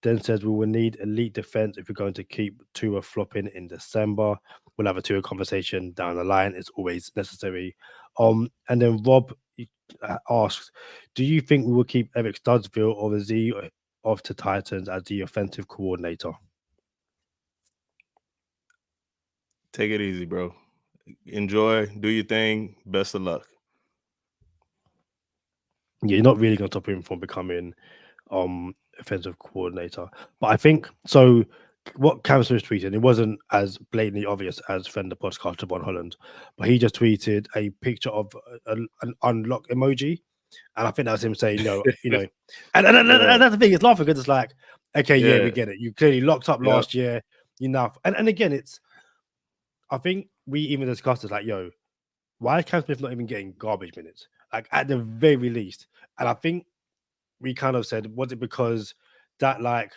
Then says we will need elite defense if we're going to keep Tua flopping in December. We'll have a Tua conversation down the line. It's always necessary. And then Rob asks, do you think we will keep Eric Studsville or is he off to Titans as the offensive coordinator? Take it easy, bro. Enjoy, do your thing. Best of luck. Yeah, you're not really going to stop him from becoming offensive coordinator. But I think so. What Cam Smith tweeted, it wasn't as blatantly obvious as friend of the podcast, Javon Holland, but he just tweeted a picture of an unlock emoji, and I think that's him saying, no, you know, and that's the thing. It's laughing because it's like, okay, yeah, we get it. You clearly locked up last year, and again, it's. I think we even discussed it, like, yo, why is Cam Smith not even getting garbage minutes? Like, at the very least. And I think we kind of said, was it because that, like,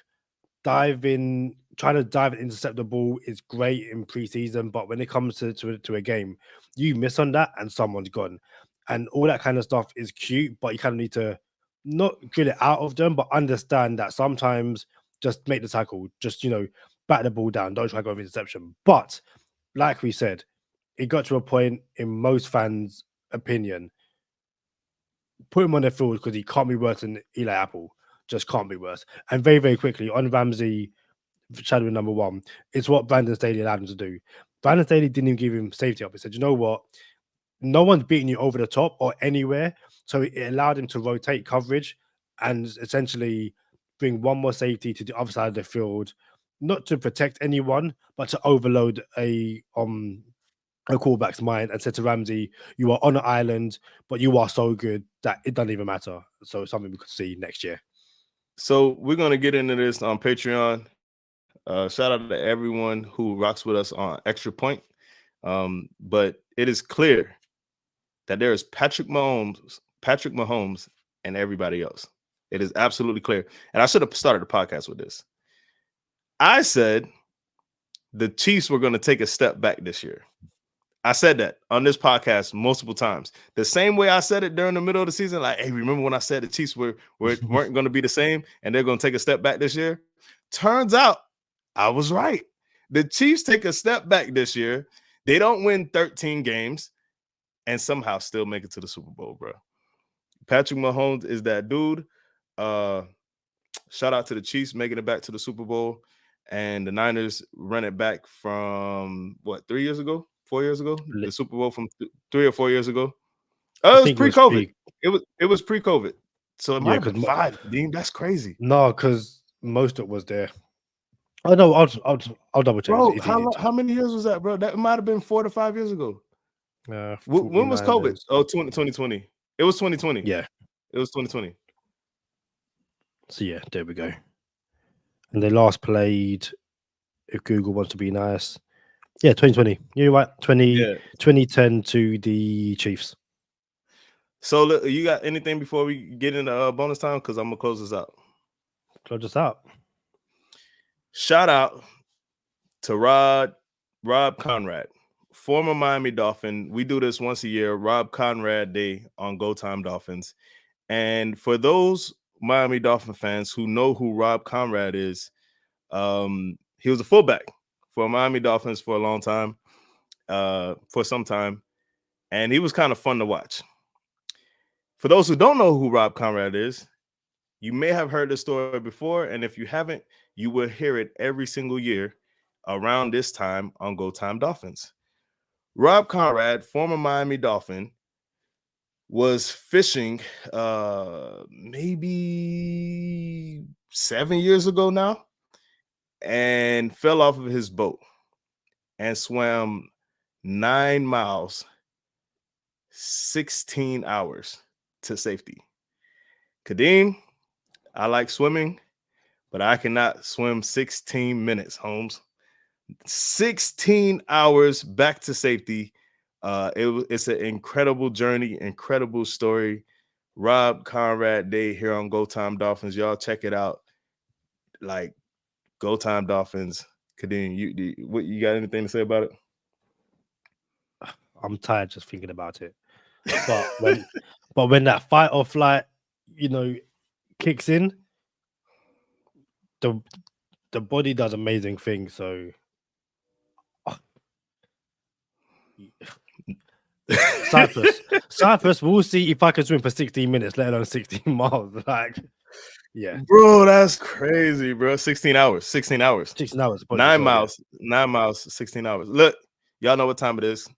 trying to dive and intercept the ball is great in preseason, but when it comes to a game, you miss on that and someone's gone. And all that kind of stuff is cute, but you kind of need to not drill it out of them, but understand that sometimes just make the tackle, just, bat the ball down, don't try to go with interception. But like we said, it got to a point in most fans' opinion, put him on the field because he can't be worse than Eli Apple. Just can't be worse. And very, very quickly, on Ramsey, shadowing number one, it's what Brandon Staley allowed him to do. Brandon Staley didn't even give him safety up. He said, you know what? No one's beating you over the top or anywhere. So it allowed him to rotate coverage and essentially bring one more safety to the other side of the field, not to protect anyone, but to overload a quarterback's mind, and said to Ramsey, you are on an island, but you are so good that it doesn't even matter. So it's something we could see next year. So we're going to get into this on Patreon. Shout out to everyone who rocks with us on Extra Point. But it is clear that there is Patrick Mahomes, and everybody else. It is absolutely clear. And I should have started the podcast with this. I said the Chiefs were going to take a step back this year. I said that on this podcast multiple times. The same way I said it during the middle of the season, like, hey, remember when I said the Chiefs weren't going to be the same and they're going to take a step back this year? Turns out I was right. The Chiefs take a step back this year. They don't win 13 games and somehow still make it to the Super Bowl, bro. Patrick Mahomes is that dude. Shout out to the Chiefs making it back to the Super Bowl, and the Niners run it back from 4 years ago? The Super Bowl from 3 or 4 years ago. Oh, it was pre-COVID. It was pre-COVID. So it might have been 5. Dean, that's crazy. No, because most of it was there. Oh no, I'll double check. Bro, how many years was that, bro? That might have been 4 to 5 years ago. When was COVID? Oh, 2020. It was 2020. Yeah, it was 2020. So yeah, there we go. And they last played, if Google wants to be nice, 2020. You're right, 2010 to the Chiefs. So look, you got anything before we get into bonus time? Because I'm gonna close this out. Close this out. Shout out to Rob Conrad, former Miami Dolphin. We do this once a year, Rob Conrad Day on Go Time Dolphins. And for those Miami Dolphin fans who know who Rob Conrad is, he was a fullback for Miami Dolphins for a long time, for some time, and he was kind of fun to watch. For those who don't know who Rob Conrad is, You may have heard the story before, and if you haven't, you will hear it every single year around this time on Go Time Dolphins. Rob Conrad, former Miami Dolphin, was fishing maybe 7 years ago now and fell off of his boat and swam 9 miles, 16 hours to safety. Kadeem, I like swimming, but I cannot swim 16 minutes, Holmes. 16 hours back to safety. It's an incredible journey, incredible story. Rob Conrad Day here on Go Time Dolphins. Y'all check it out. Like, Go Time Dolphins. Kadeem, you got anything to say about it? I'm tired just thinking about it. But when that fight or flight, kicks in, the body does amazing things. So Cyprus, we'll see if I can swim for 16 minutes, let alone 16 miles. Like, yeah, bro, that's crazy, bro. 16 hours. 16 hours. 9 miles. Yeah. 9 miles, 16 hours. Look, y'all know what time it is.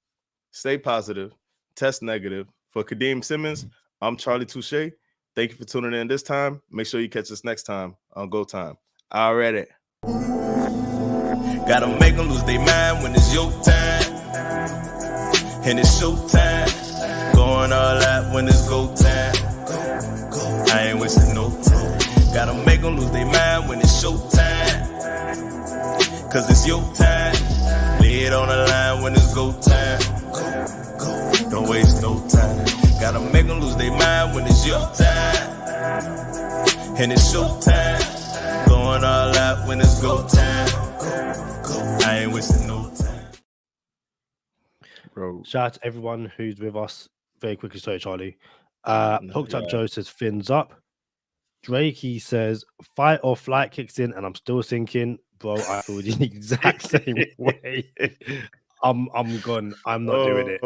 Stay positive, test negative. For Kadeem Simmons, I'm Charlie Touche. Thank you for tuning in this time. Make sure you catch us next time on Go Time. Already. Gotta make them lose their mind when it's your time. And it's show time. Going all out when it's go time. I ain't wasting no time. Gotta make them lose their mind when it's show time. Cause it's your time. Lay it on the line when it's go time. Don't waste no time. Gotta make them lose their mind when it's your time. And it's show time. Going all out when it's go time. I ain't wasting no time. Bro. Shout out to everyone who's with us. Very quickly, sorry, Charlie. Hooked Up Joe says fins up. Drakey says fight or flight kicks in, and I'm still thinking, bro, I feel the exact same way. I'm gone. I'm not doing it.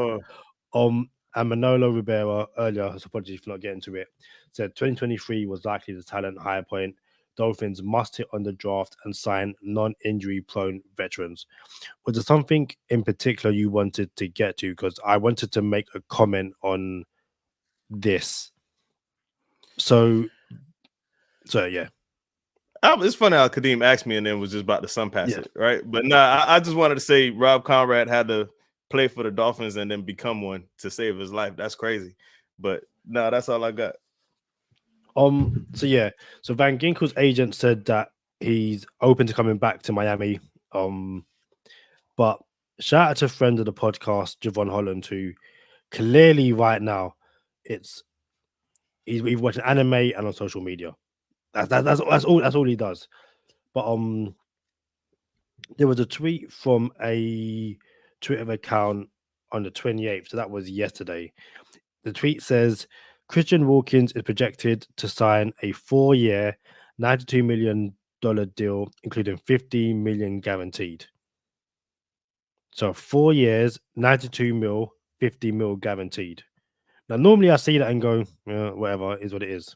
And Manolo Rivera earlier, apologies for not getting to it, said 2023 was likely the talent high point. Dolphins must hit on the draft and sign non-injury prone veterans. Was there something in particular you wanted to get to? Because I wanted to make a comment on this. So yeah. It's funny how Kadeem asked me and then was just about to sun pass it, right? But I just wanted to say Rob Conrad had to play for the Dolphins and then become one to save his life. That's crazy. But that's all I got. So Van Ginkel's agent said that he's open to coming back to Miami. But shout out to a friend of the podcast, Javon Holland, who clearly right now he's watching anime and on social media. That's all he does. But there was a tweet from a Twitter account on the 28th, so that was yesterday. The tweet says Christian Wilkins is projected to sign a 4-year, $92 million deal, including $15 million guaranteed. So 4 years, 92 mil, 50 mil guaranteed. Now, normally I see that and go, whatever, is what it is.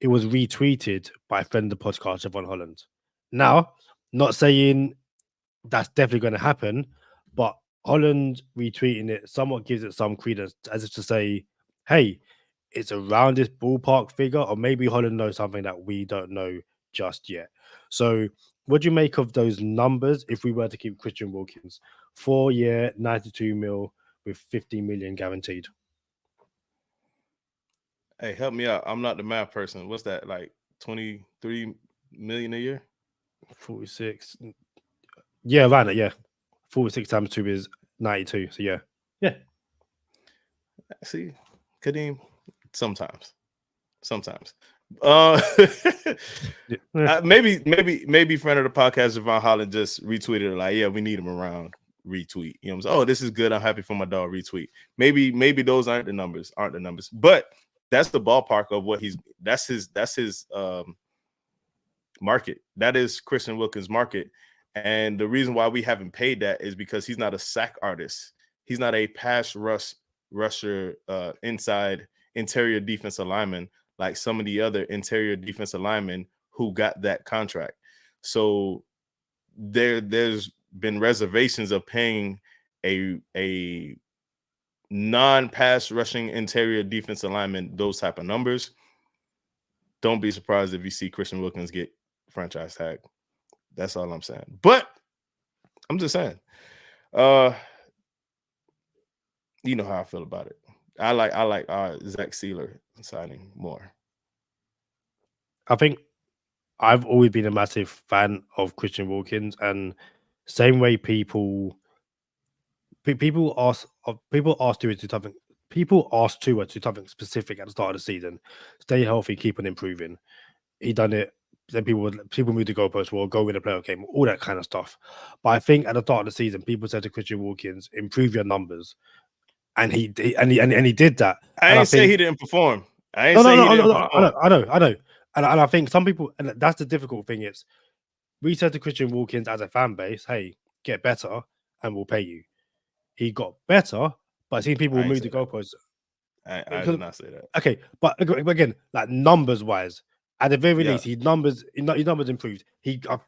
It was retweeted by a friend of the podcast, Javon Holland. Now, not saying that's definitely going to happen, but Holland retweeting it somewhat gives it some credence, as if to say, hey, it's around this ballpark figure, or maybe Holland knows something that we don't know just yet. So what do you make of those numbers if we were to keep Christian Wilkins? 4-year, 92 mil with 50 million guaranteed. Hey, help me out. I'm not the math person. What's that, like 23 million a year? 46. Yeah, around it, yeah. 46 times 2 is 92. So yeah. See, Kadeem, sometimes. Maybe friend of the podcast, Javon Holland, just retweeted it like, yeah, we need him around. Retweet. You know what I'm saying? Oh, this is good. I'm happy for my dog. Retweet. Maybe those aren't the numbers. But that's the ballpark of what that's his market. That is Christian Wilkins' market. And the reason why we haven't paid that is because he's not a sack artist. He's not a pass rusher inside interior defensive lineman like some of the other interior defensive linemen who got that contract. So there's been reservations of paying a non-pass rushing interior defensive lineman those type of numbers. Don't be surprised if you see Christian Wilkins get franchise tag. That's all I'm saying. But I'm just saying, you know how I feel about it. I like Zach Sealer signing more. I think I've always been a massive fan of Christian Wilkins, and same way people ask Tua to do something. People ask Tua to do something specific at the start of the season. Stay healthy, keep on improving. He done it. Then people moved the goalpost, well, go win a playoff game, all that kind of stuff. But I think at the start of the season, people said to Christian Wilkins, improve your numbers, and he did that. I ain't say he didn't perform. I ain't say he didn't perform. I know. And I think some people, and that's the difficult thing, is we said to Christian Wilkins as a fan base, hey, get better and we'll pay you. He got better, but I think people will move the goalposts. I did not say that. Okay, but again, like numbers wise, at the very least, his numbers improved. I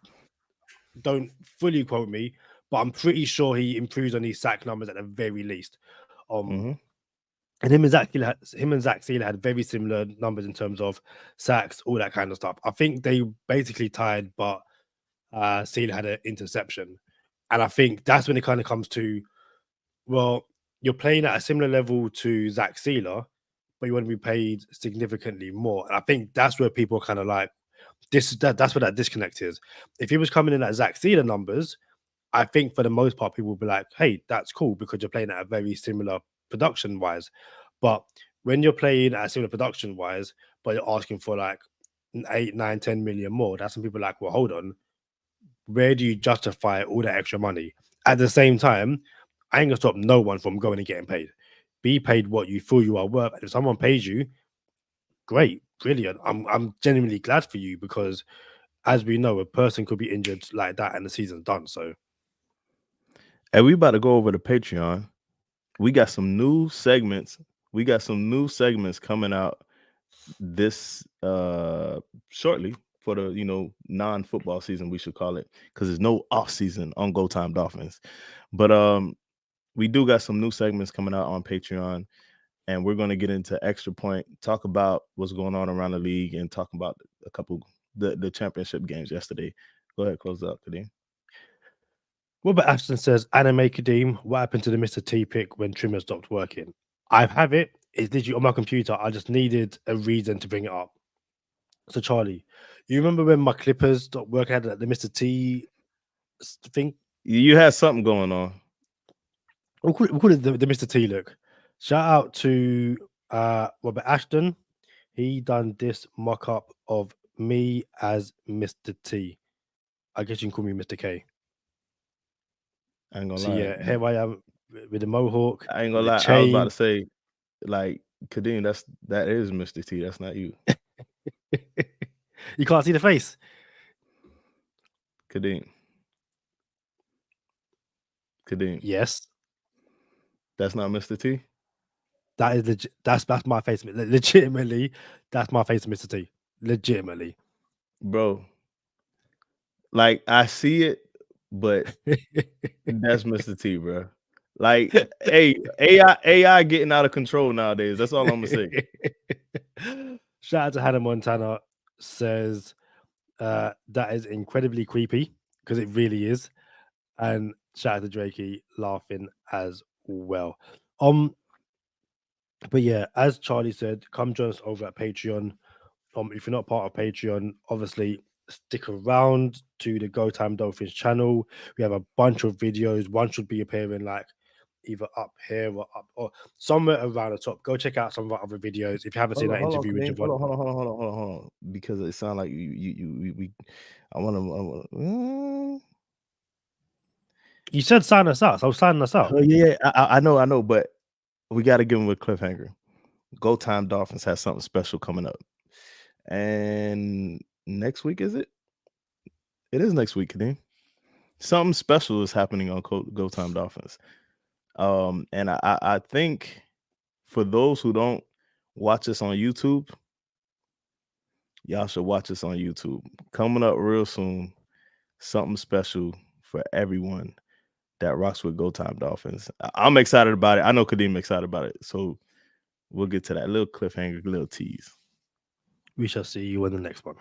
don't fully quote me, but I'm pretty sure he improves on these sack numbers at the very least. And him and Zach Sealer had very similar numbers in terms of sacks, all that kind of stuff. I think they basically tied, but Sealer had an interception. And I think that's when it kind of comes to, well, you're playing at a similar level to Zach Sealer, but you want to be paid significantly more. And I think that's where people are kind of like, that's where that disconnect is. If he was coming in at Zach Sealer numbers, I think for the most part, people will be like, hey, that's cool because you're playing at a very similar production wise. But when you're playing at a similar production wise, but you're asking for like 8, 9, 10 million more, that's when people are like, well, hold on. Where do you justify all that extra money? At the same time, I ain't gonna stop no one from going and getting paid. Be paid what you feel you are worth. And if someone pays you, great, brilliant. I'm genuinely glad for you because, as we know, a person could be injured like that and the season's done. So, and we about to go over to Patreon. We got some new segments. Coming out this shortly for the non-football season, we should call it, because there's no off season on Go Time Dolphins. But we do got some new segments coming out on Patreon, and we're going to get into Extra Point, talk about what's going on around the league, and talk about a couple the championship games yesterday. Go ahead, close up, Kadeem. Robert Ashton says, Anime Kadeem, what happened to the Mr. T pick when Trimmer stopped working? I have it. It's literally on my computer. I just needed a reason to bring it up. So, Charlie, you remember when my Clippers stopped working at the Mr. T thing? You had something going on. We'll call it the Mr. T look. Shout out to Robert Ashton. He done this mock-up of me as Mr. T. I guess you can call me Mr. K. I ain't gonna lie. Yeah, here I am with the mohawk. I ain't gonna lie. I was about to say, like, Kadeem, that is Mr. T. That's not you. You can't see the face. Kadeem. Yes. That's not Mr. T. That is that's my face. Legitimately, that's my face, Mr. T. Legitimately, bro. Like, I see it, but that's Mr. T, bro. Like, hey, AI getting out of control nowadays. That's all I'm gonna say. Shout out to Hannah Montana, says that is incredibly creepy because it really is. And shout out to Drakey laughing as well. But yeah, as Charlie said, come join us over at Patreon. If you're not part of Patreon, obviously stick around to the Go Time Dolphins channel. We have a bunch of videos. One should be appearing like either up here or up or somewhere around the top. Go check out some of our other videos if you haven't seen that interview with Javon. Hold on, because it sounds like we I want to. You said sign us out. So I was signing us out. Oh yeah, I know, but we got to give them a cliffhanger. Go Time Dolphins has something special coming up, and next week is it? It is next week, Kadeem. Something special is happening on Go Time Dolphins. And I think for those who don't watch us on YouTube, y'all should watch us on YouTube. Coming up real soon, something special for everyone that rocks with Go Time Dolphins. I'm excited about it. I know Kadeem excited about it. So we'll get to that little cliffhanger, little tease. We shall see you in the next one.